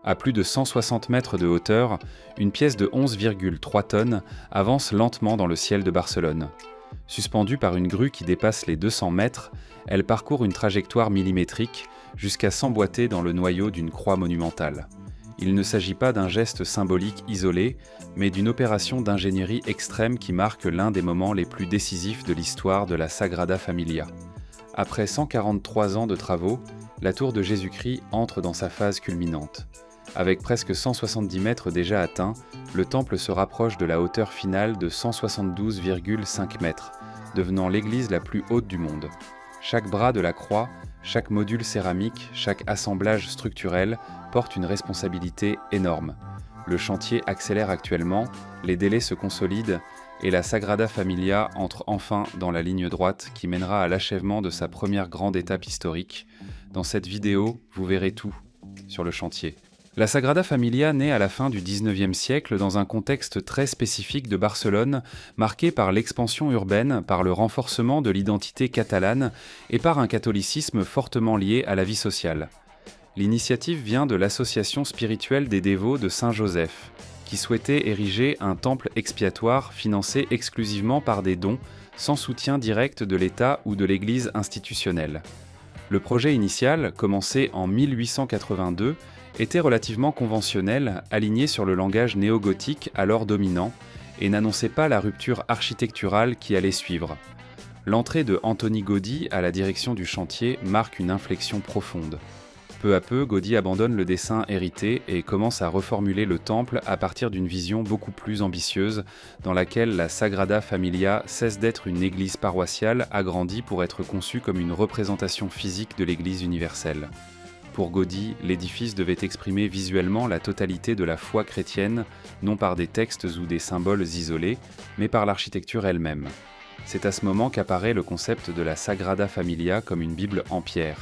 À plus de 160 mètres de hauteur, une pièce de 11,3 tonnes avance lentement dans le ciel de Barcelone. Suspendue par une grue qui dépasse les 200 mètres, elle parcourt une trajectoire millimétrique jusqu'à s'emboîter dans le noyau d'une croix monumentale. Il ne s'agit pas d'un geste symbolique isolé, mais d'une opération d'ingénierie extrême qui marque l'un des moments les plus décisifs de l'histoire de la Sagrada Familia. Après 143 ans de travaux, la tour de Jésus-Christ entre dans sa phase culminante. Avec presque 170 mètres déjà atteints, le temple se rapproche de la hauteur finale de 172,5 mètres, devenant l'église la plus haute du monde. Chaque bras de la croix, chaque module céramique, chaque assemblage structurel porte une responsabilité énorme. Le chantier accélère actuellement, les délais se consolident et la Sagrada Familia entre enfin dans la ligne droite qui mènera à l'achèvement de sa première grande étape historique. Dans cette vidéo, vous verrez tout sur le chantier. La Sagrada Familia naît à la fin du XIXe siècle dans un contexte très spécifique de Barcelone, marqué par l'expansion urbaine, par le renforcement de l'identité catalane et par un catholicisme fortement lié à la vie sociale. L'initiative vient de l'association spirituelle des dévots de Saint-Joseph, qui souhaitait ériger un temple expiatoire financé exclusivement par des dons, sans soutien direct de l'État ou de l'Église institutionnelle. Le projet initial, commencé en 1882, était relativement conventionnel, aligné sur le langage néo-gothique alors dominant, et n'annonçait pas la rupture architecturale qui allait suivre. L'entrée de Antoni Gaudí à la direction du chantier marque une inflexion profonde. Peu à peu, Gaudí abandonne le dessin hérité et commence à reformuler le temple à partir d'une vision beaucoup plus ambitieuse, dans laquelle la Sagrada Familia cesse d'être une église paroissiale agrandie pour être conçue comme une représentation physique de l'église universelle. Pour Gaudí, l'édifice devait exprimer visuellement la totalité de la foi chrétienne, non par des textes ou des symboles isolés, mais par l'architecture elle-même. C'est à ce moment qu'apparaît le concept de la Sagrada Familia comme une Bible en pierre.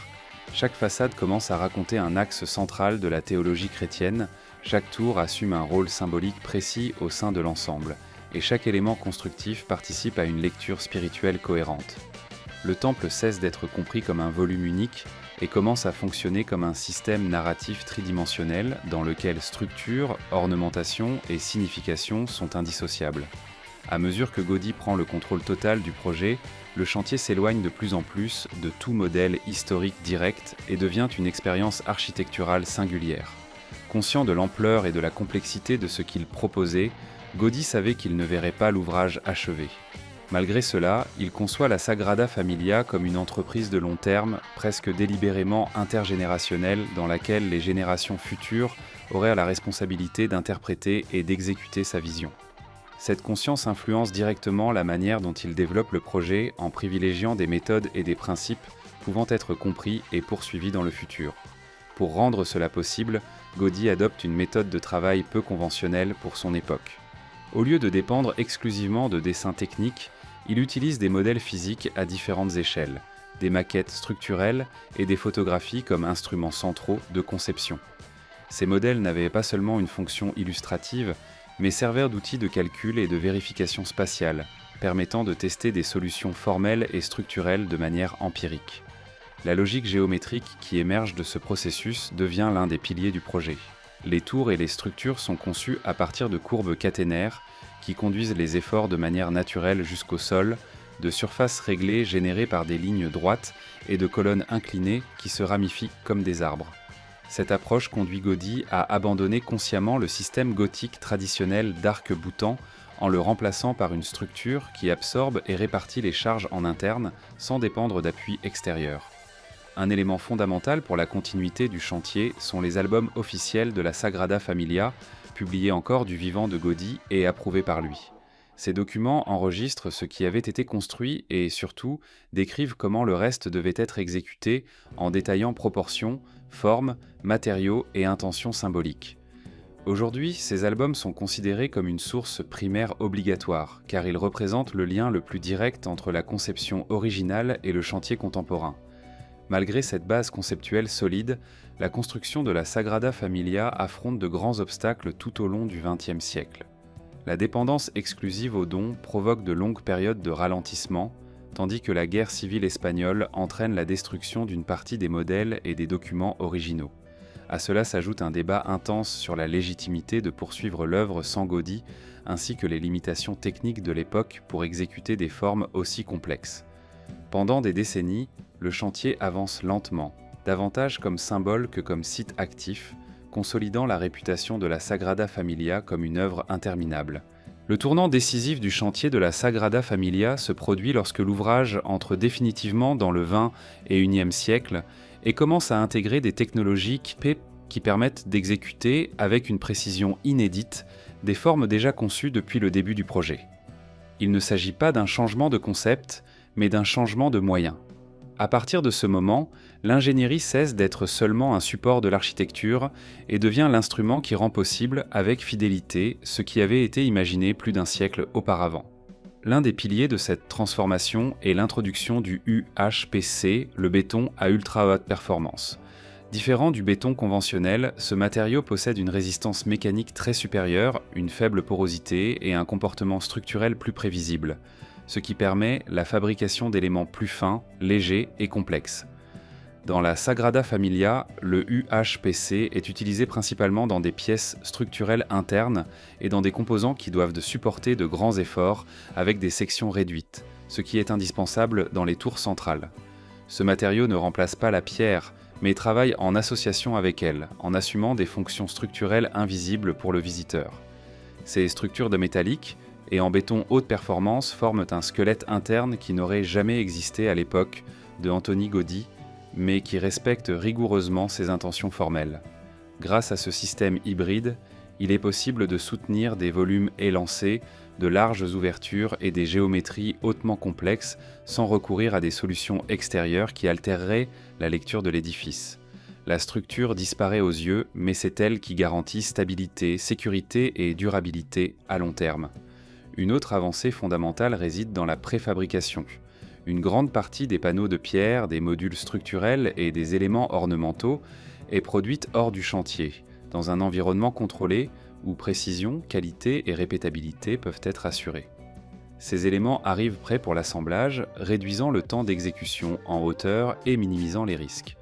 Chaque façade commence à raconter un axe central de la théologie chrétienne, chaque tour assume un rôle symbolique précis au sein de l'ensemble, et chaque élément constructif participe à une lecture spirituelle cohérente. Le temple cesse d'être compris comme un volume unique et commence à fonctionner comme un système narratif tridimensionnel dans lequel structure, ornementation et signification sont indissociables. À mesure que Gaudí prend le contrôle total du projet, le chantier s'éloigne de plus en plus de tout modèle historique direct et devient une expérience architecturale singulière. Conscient de l'ampleur et de la complexité de ce qu'il proposait, Gaudí savait qu'il ne verrait pas l'ouvrage achevé. Malgré cela, il conçoit la Sagrada Familia comme une entreprise de long terme, presque délibérément intergénérationnelle, dans laquelle les générations futures auraient la responsabilité d'interpréter et d'exécuter sa vision. Cette conscience influence directement la manière dont il développe le projet en privilégiant des méthodes et des principes pouvant être compris et poursuivis dans le futur. Pour rendre cela possible, Gaudí adopte une méthode de travail peu conventionnelle pour son époque. Au lieu de dépendre exclusivement de dessins techniques, il utilise des modèles physiques à différentes échelles, des maquettes structurelles et des photographies comme instruments centraux de conception. Ces modèles n'avaient pas seulement une fonction illustrative, mais servèrent d'outils de calcul et de vérification spatiale, permettant de tester des solutions formelles et structurelles de manière empirique. La logique géométrique qui émerge de ce processus devient l'un des piliers du projet. Les tours et les structures sont conçues à partir de courbes caténaires qui conduisent les efforts de manière naturelle jusqu'au sol, de surfaces réglées générées par des lignes droites et de colonnes inclinées qui se ramifient comme des arbres. Cette approche conduit Gaudí à abandonner consciemment le système gothique traditionnel d'arc-boutant en le remplaçant par une structure qui absorbe et répartit les charges en interne sans dépendre d'appuis extérieurs. Un élément fondamental pour la continuité du chantier sont les albums officiels de la Sagrada Familia, publiés encore du vivant de Gaudí et approuvés par lui. Ces documents enregistrent ce qui avait été construit et, surtout, décrivent comment le reste devait être exécuté en détaillant proportions, formes, matériaux et intentions symboliques. Aujourd'hui, ces albums sont considérés comme une source primaire obligatoire, car ils représentent le lien le plus direct entre la conception originale et le chantier contemporain. Malgré cette base conceptuelle solide, la construction de la Sagrada Familia affronte de grands obstacles tout au long du XXe siècle. La dépendance exclusive aux dons provoque de longues périodes de ralentissement, tandis que la guerre civile espagnole entraîne la destruction d'une partie des modèles et des documents originaux. À cela s'ajoute un débat intense sur la légitimité de poursuivre l'œuvre sans Gaudí, ainsi que les limitations techniques de l'époque pour exécuter des formes aussi complexes. Pendant des décennies, le chantier avance lentement, davantage comme symbole que comme site actif, consolidant la réputation de la Sagrada Familia comme une œuvre interminable. Le tournant décisif du chantier de la Sagrada Familia se produit lorsque l'ouvrage entre définitivement dans le XX et XIe siècle et commence à intégrer des technologies qui permettent d'exécuter, avec une précision inédite, des formes déjà conçues depuis le début du projet. Il ne s'agit pas d'un changement de concept, mais d'un changement de moyens. À partir de ce moment, l'ingénierie cesse d'être seulement un support de l'architecture et devient l'instrument qui rend possible avec fidélité ce qui avait été imaginé plus d'un siècle auparavant. L'un des piliers de cette transformation est l'introduction du UHPC, le béton à ultra haute performance. Différent du béton conventionnel, ce matériau possède une résistance mécanique très supérieure, une faible porosité et un comportement structurel plus prévisible, ce qui permet la fabrication d'éléments plus fins, légers et complexes. Dans la Sagrada Familia, le UHPC est utilisé principalement dans des pièces structurelles internes et dans des composants qui doivent supporter de grands efforts avec des sections réduites, ce qui est indispensable dans les tours centrales. Ce matériau ne remplace pas la pierre, mais travaille en association avec elle, en assumant des fonctions structurelles invisibles pour le visiteur. Ces structures de métallique et en béton haute performance forment un squelette interne qui n'aurait jamais existé à l'époque de Antoni Gaudí, mais qui respecte rigoureusement ses intentions formelles. Grâce à ce système hybride, il est possible de soutenir des volumes élancés, de larges ouvertures et des géométries hautement complexes sans recourir à des solutions extérieures qui altéreraient la lecture de l'édifice. La structure disparaît aux yeux, mais c'est elle qui garantit stabilité, sécurité et durabilité à long terme. Une autre avancée fondamentale réside dans la préfabrication. Une grande partie des panneaux de pierre, des modules structurels et des éléments ornementaux est produite hors du chantier, dans un environnement contrôlé où précision, qualité et répétabilité peuvent être assurées. Ces éléments arrivent prêts pour l'assemblage, réduisant le temps d'exécution en hauteur et minimisant les risques.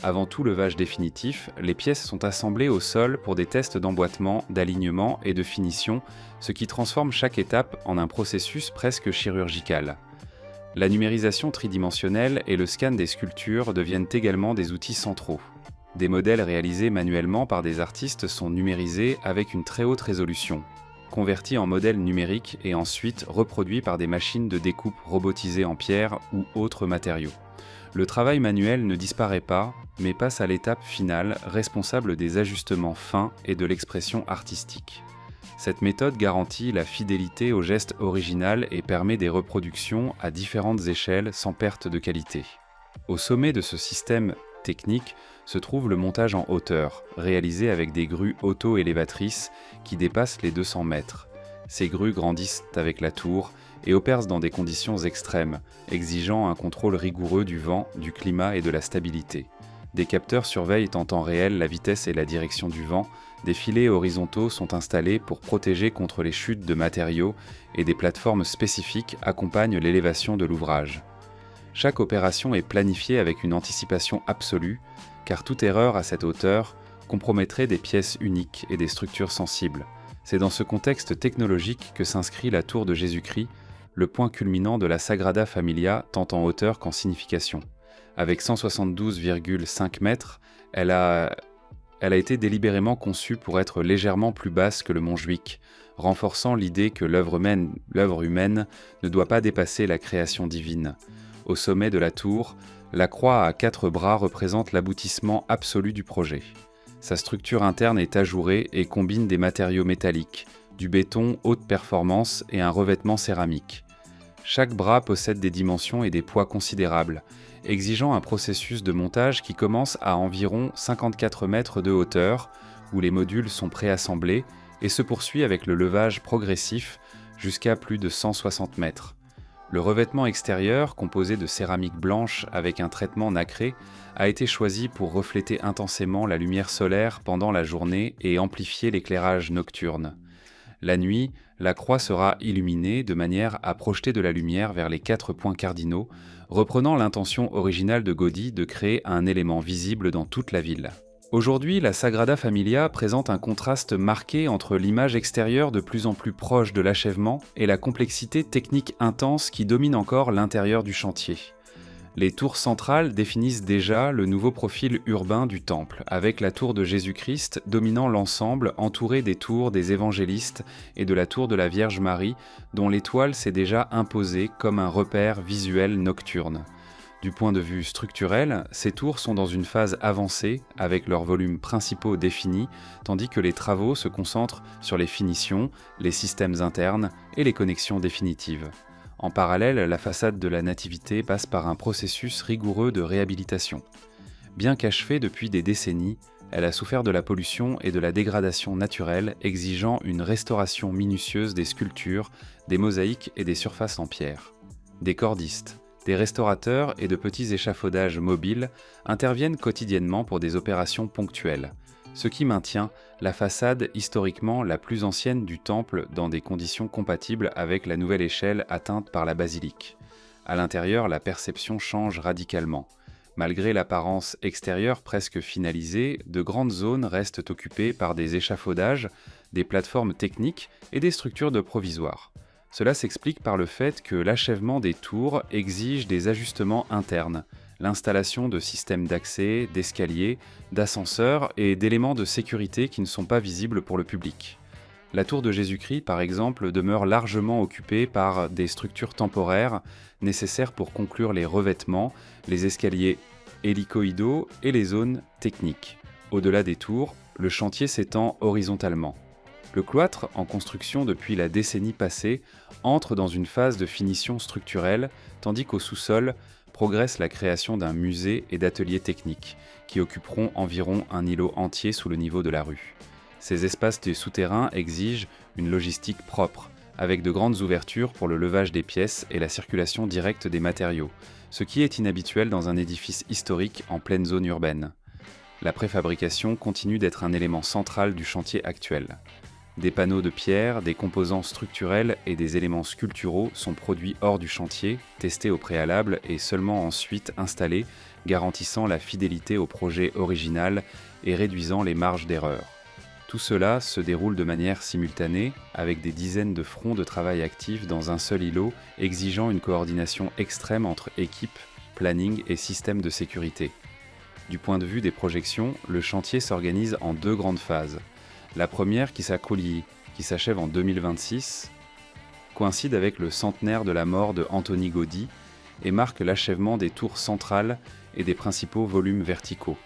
Avant tout levage définitif, les pièces sont assemblées au sol pour des tests d'emboîtement, d'alignement et de finition, ce qui transforme chaque étape en un processus presque chirurgical. La numérisation tridimensionnelle et le scan des sculptures deviennent également des outils centraux. Des modèles réalisés manuellement par des artistes sont numérisés avec une très haute résolution, convertis en modèles numériques et ensuite reproduits par des machines de découpe robotisées en pierre ou autres matériaux. Le travail manuel ne disparaît pas, mais passe à l'étape finale, responsable des ajustements fins et de l'expression artistique. Cette méthode garantit la fidélité au geste original et permet des reproductions à différentes échelles sans perte de qualité. Au sommet de ce système technique se trouve le montage en hauteur, réalisé avec des grues auto-élévatrices qui dépassent les 200 mètres. Ces grues grandissent avec la tour et opèrent dans des conditions extrêmes, exigeant un contrôle rigoureux du vent, du climat et de la stabilité. Des capteurs surveillent en temps réel la vitesse et la direction du vent, des filets horizontaux sont installés pour protéger contre les chutes de matériaux et des plateformes spécifiques accompagnent l'élévation de l'ouvrage. Chaque opération est planifiée avec une anticipation absolue, car toute erreur à cette hauteur compromettrait des pièces uniques et des structures sensibles. C'est dans ce contexte technologique que s'inscrit la tour de Jésus-Christ, le point culminant de la Sagrada Familia tant en hauteur qu'en signification. Avec 172,5 mètres, elle a été délibérément conçue pour être légèrement plus basse que le mont Juic, renforçant l'idée que l'œuvre humaine ne doit pas dépasser la création divine. Au sommet de la tour, la croix à 4 bras représente l'aboutissement absolu du projet. Sa structure interne est ajourée et combine des matériaux métalliques, du béton haute performance et un revêtement céramique. Chaque bras possède des dimensions et des poids considérables, exigeant un processus de montage qui commence à environ 54 mètres de hauteur, où les modules sont préassemblés, et se poursuit avec le levage progressif jusqu'à plus de 160 mètres. Le revêtement extérieur, composé de céramique blanche avec un traitement nacré, a été choisi pour refléter intensément la lumière solaire pendant la journée et amplifier l'éclairage nocturne. La nuit, la croix sera illuminée de manière à projeter de la lumière vers les 4 points cardinaux, reprenant l'intention originale de Gaudí de créer un élément visible dans toute la ville. Aujourd'hui, la Sagrada Familia présente un contraste marqué entre l'image extérieure de plus en plus proche de l'achèvement et la complexité technique intense qui domine encore l'intérieur du chantier. Les tours centrales définissent déjà le nouveau profil urbain du temple, avec la tour de Jésus-Christ dominant l'ensemble, entourée des tours des évangélistes et de la tour de la Vierge Marie, dont l'étoile s'est déjà imposée comme un repère visuel nocturne. Du point de vue structurel, ces tours sont dans une phase avancée, avec leurs volumes principaux définis, tandis que les travaux se concentrent sur les finitions, les systèmes internes et les connexions définitives. En parallèle, la façade de la Nativité passe par un processus rigoureux de réhabilitation. Bien qu'achevée depuis des décennies, elle a souffert de la pollution et de la dégradation naturelle, exigeant une restauration minutieuse des sculptures, des mosaïques et des surfaces en pierre. Des cordistes, des restaurateurs et de petits échafaudages mobiles interviennent quotidiennement pour des opérations ponctuelles, ce qui maintient la façade historiquement la plus ancienne du temple dans des conditions compatibles avec la nouvelle échelle atteinte par la basilique. À l'intérieur, la perception change radicalement. Malgré l'apparence extérieure presque finalisée, de grandes zones restent occupées par des échafaudages, des plateformes techniques et des structures de provisoires. Cela s'explique par le fait que l'achèvement des tours exige des ajustements internes, l'installation de systèmes d'accès, d'escaliers, d'ascenseurs et d'éléments de sécurité qui ne sont pas visibles pour le public. La tour de Jésus-Christ, par exemple, demeure largement occupée par des structures temporaires nécessaires pour conclure les revêtements, les escaliers hélicoïdaux et les zones techniques. Au-delà des tours, le chantier s'étend horizontalement. Le cloître, en construction depuis la décennie passée, entre dans une phase de finition structurelle, tandis qu'au sous-sol progresse la création d'un musée et d'ateliers techniques, qui occuperont environ un îlot entier sous le niveau de la rue. Ces espaces de souterrains exigent une logistique propre, avec de grandes ouvertures pour le levage des pièces et la circulation directe des matériaux, ce qui est inhabituel dans un édifice historique en pleine zone urbaine. La préfabrication continue d'être un élément central du chantier actuel. Des panneaux de pierre, des composants structurels et des éléments sculpturaux sont produits hors du chantier, testés au préalable et seulement ensuite installés, garantissant la fidélité au projet original et réduisant les marges d'erreur. Tout cela se déroule de manière simultanée, avec des dizaines de fronts de travail actifs dans un seul îlot, exigeant une coordination extrême entre équipes, planning et systèmes de sécurité. Du point de vue des projections, le chantier s'organise en deux grandes phases. La première, qui s'achève en 2026, coïncide avec le centenaire de la mort de Antoni Gaudí et marque l'achèvement des tours centrales et des principaux volumes verticaux.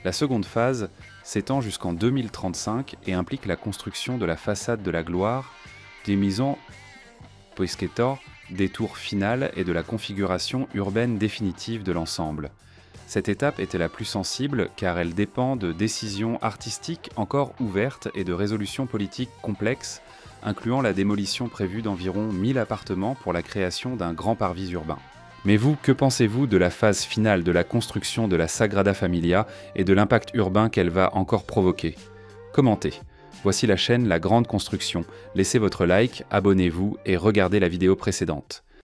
La seconde phase s'étend jusqu'en 2035 et implique la construction de la façade de la gloire, des misons poisquetor, des tours finales et de la configuration urbaine définitive de l'ensemble. Cette étape était la plus sensible car elle dépend de décisions artistiques encore ouvertes et de résolutions politiques complexes, incluant la démolition prévue d'environ 1000 appartements pour la création d'un grand parvis urbain. Mais vous, que pensez-vous de la phase finale de la construction de la Sagrada Familia et de l'impact urbain qu'elle va encore provoquer ? Commentez. Voici la chaîne La Grande Construction. Laissez votre like, abonnez-vous et regardez la vidéo précédente.